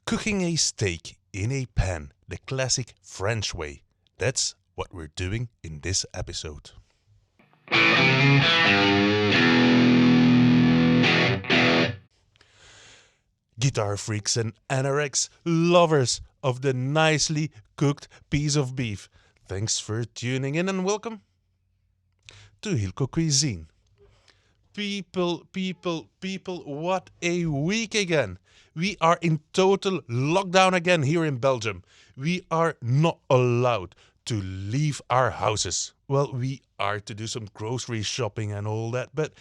Cooking a steak in a pan, the classic French way. That's what we're doing in this episode. Guitar freaks and anorex lovers of the nicely cooked piece of beef. Thanks for tuning in and welcome to HilkoCuisine. People, what a week again. We are in total lockdown again here in Belgium. We are not allowed to leave our houses. Well, we are to do some grocery shopping and all that, but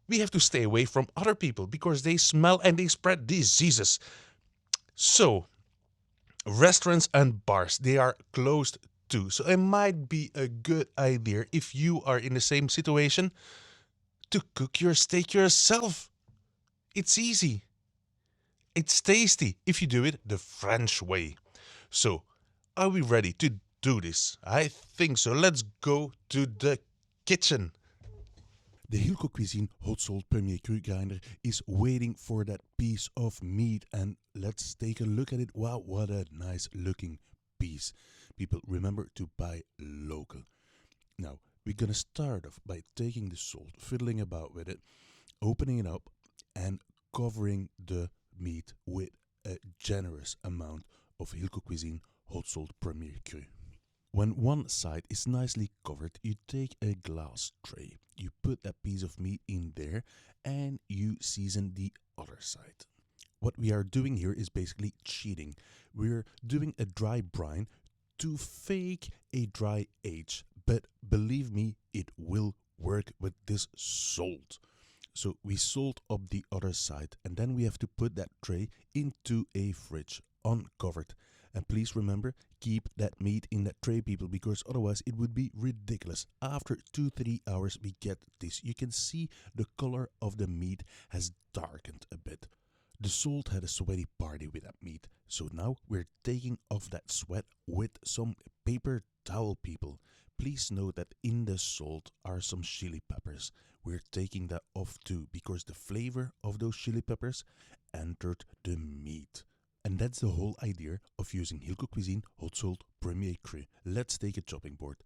we have to stay away from other people because they smell and they spread diseases. So, restaurants and bars, they are closed too. So, it might be a good idea if you are in the same situation to cook your steak yourself. It's easy. It's tasty if you do it the French way. So, are we ready to do this? I think so. Let's go to the kitchen. The HilkoCuisine hot salt premier cru grinder is waiting for that piece of meat, and let's take a look at it. Wow, what a nice looking piece. People, remember to buy local. Now, we're gonna start off by taking the salt, fiddling about with it, opening it up, and covering the meat with a generous amount of HilkoCuisine hot salt premier cru. When one side is nicely covered, you take a glass tray, you put that piece of meat in there, and you season the other side. What we are doing here is basically cheating. We're doing a dry brine to fake a dry age, but believe me, it will work with this salt. So we salt up the other side, and then we have to put that tray into a fridge, uncovered. And please remember, keep that meat in that tray, people, because otherwise it would be ridiculous. After 2-3 hours we get this. You can see the color of the meat has darkened a bit. The salt had a sweaty party with that meat. So now we're taking off that sweat with some paper towel, people. Please note that in the salt are some chili peppers. We're taking that off too, because the flavor of those chili peppers entered the meat. And that's the whole idea of using HilkoCuisine hot salt premier cru. Let's take a chopping board,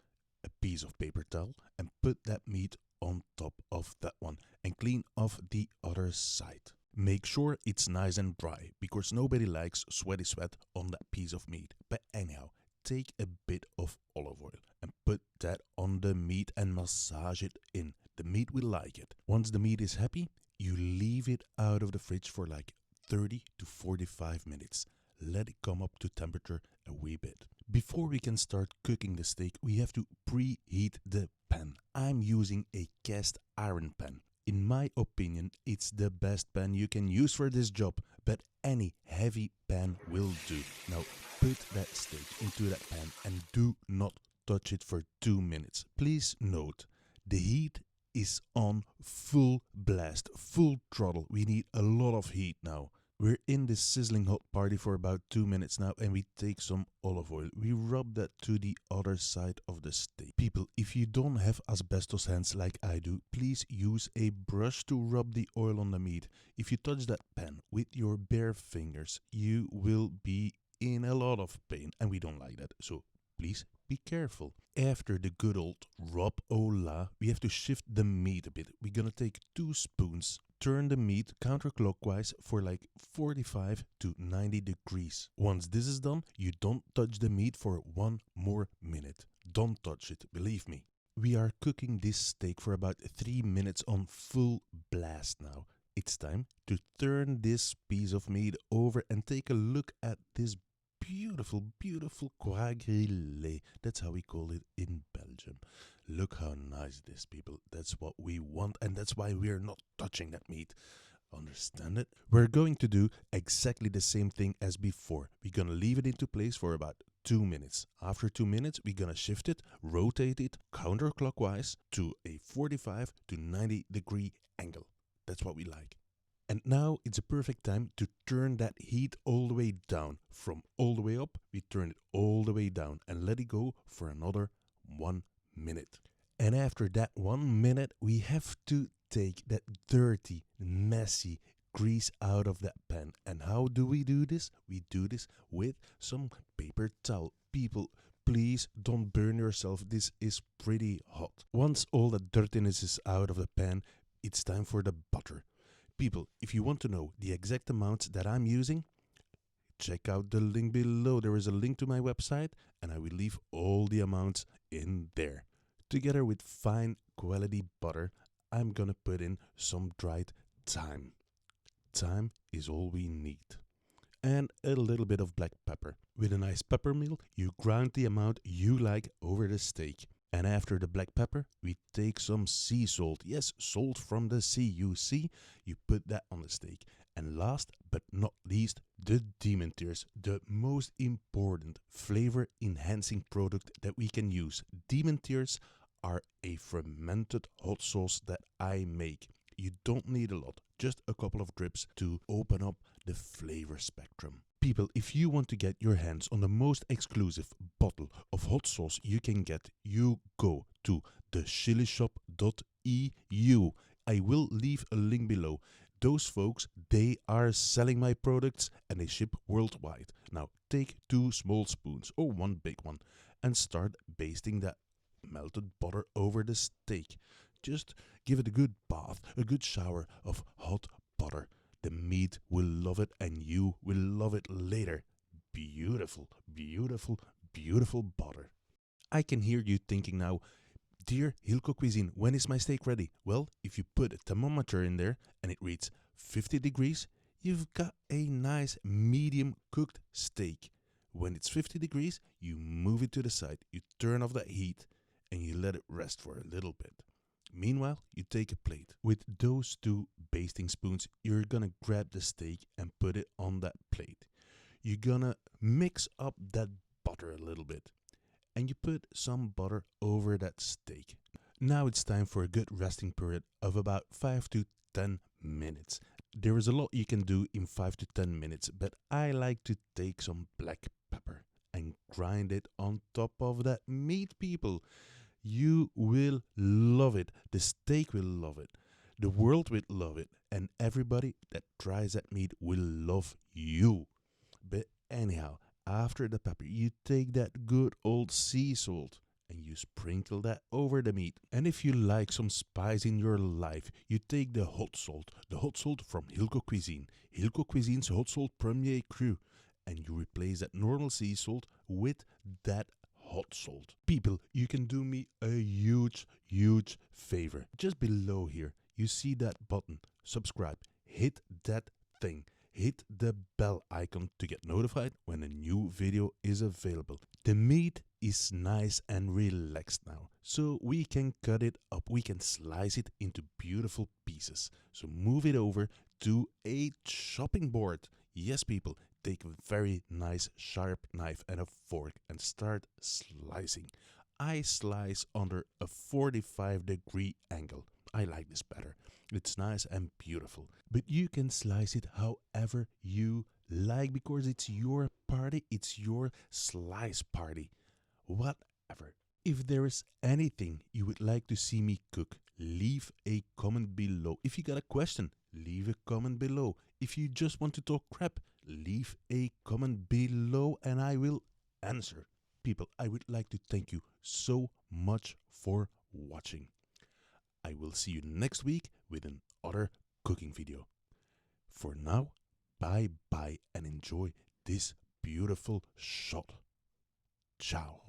a piece of paper towel, and put that meat on top of that one and clean off the other side. Make sure it's nice and dry, because nobody likes sweaty sweat on that piece of meat. But anyhow, take a bit of olive oil and put that on the meat and massage it in. The meat will like it. Once the meat is happy, you leave it out of the fridge for like 30 to 45 minutes. Let it come up to temperature a wee bit. Before we can start cooking the steak, we have to preheat the pan. I'm using a cast iron pan. In my opinion, it's the best pan you can use for this job, but any heavy pan will do. Now, put that steak into that pan and do not touch it for 2 minutes. Please note, the heat is on full blast, full throttle. We need a lot of heat now. We're in this sizzling hot party for about 2 minutes now, and we take some olive oil. We rub that to the other side of the steak. People, if you don't have asbestos hands like I do, please use a brush to rub the oil on the meat. If you touch that pan with your bare fingers, you will be in a lot of pain, and we don't like that. So please be careful. After the good old rub ola, we have to shift the meat a bit. We're gonna take 2 spoons, turn the meat counterclockwise for like 45 to 90 degrees. Once this is done, you don't touch the meat for 1 more minute. Don't touch it, believe me. We are cooking this steak for about 3 minutes on full blast now. It's time to turn this piece of meat over and take a look at this beautiful croix grillé. That's how we call it in Belgium. Look how nice it is, people. That's what we want, and that's why we're not touching that meat. Understand it? We're going to do exactly the same thing as before. We're gonna leave it into place for about 2 minutes. After 2 minutes, we're gonna shift it, rotate it counterclockwise to a 45 to 90 degree angle. That's what we like. And now it's a perfect time to turn that heat all the way down. From all the way up, we turn it all the way down and let it go for another 1 minute. And after that 1 minute, we have to take that dirty, messy, grease out of that pan. And how do? We do this with some paper towel. People, please don't burn yourself. This is pretty hot. Once all the dirtiness is out of the pan, it's time for the butter. People, if you want to know the exact amounts that I'm using, check out the link below. There is a link to my website, and I will leave all the amounts in there. Together with fine quality butter, I'm gonna put in some dried thyme. Thyme is all we need. And a little bit of black pepper. With a nice pepper mill, you grind the amount you like over the steak. And after the black pepper, we take some sea salt. Yes, salt from the sea, you see. You put that on the steak. And last but not least, the demon tears. The most important flavor enhancing product that we can use. Demon tears are a fermented hot sauce that I make. You don't need a lot, just a couple of drips to open up the flavor spectrum. People, if you want to get your hands on the most exclusive bottle of hot sauce you can get, you go to thechilishop.eu. I will leave a link below. Those folks, they are selling my products and they ship worldwide. Now take 2 small spoons or 1 big one and start basting that melted butter over the steak. Just give it a good bath, a good shower of hot butter. The meat will love it and you will love it later. Beautiful, beautiful, beautiful butter. I can hear you thinking now, dear HilkoCuisine, when is my steak ready? Well, if you put a thermometer in there and it reads 50 degrees, you've got a nice medium cooked steak. When it's 50 degrees, you move it to the side, you turn off the heat and you let it rest for a little bit. Meanwhile, you take a plate. With those 2 basting spoons, you're gonna grab the steak and put it on that plate. You're gonna mix up that butter a little bit. And you put some butter over that steak. Now it's time for a good resting period of about 5 to 10 minutes. There is a lot you can do in 5 to 10 minutes, but I like to take some black pepper and grind it on top of that meat, people. You will love it. The steak will love it. The world will love it. And everybody that tries that meat will love you. But anyhow, after the pepper, you take that good old sea salt and you sprinkle that over the meat. And if you like some spice in your life, you take the hot salt from HilkoCuisine. HilkoCuisine's hot salt premier cru. And you replace that normal sea salt with that hot salt. People, you can do me a huge favor. Just below here, you see that button, subscribe. Hit that thing. Hit the bell icon to get notified when a new video is available. The meat is nice and relaxed now, so we can cut it up. We can slice it into beautiful pieces. So move it over to a chopping board. Yes, people, take a very nice sharp knife and a fork and start slicing. I slice under a 45-degree angle. I like this better. It's nice and beautiful. But you can slice it however you like because it's your party, it's your slice party. Whatever. If there is anything you would like to see me cook, leave a comment below. If you got a question, leave a comment below. If you just want to talk crap, leave a comment below and I will answer. People, I would like to thank you so much for watching. I will see you next week with another cooking video. For now, bye bye and enjoy this beautiful shot. Ciao.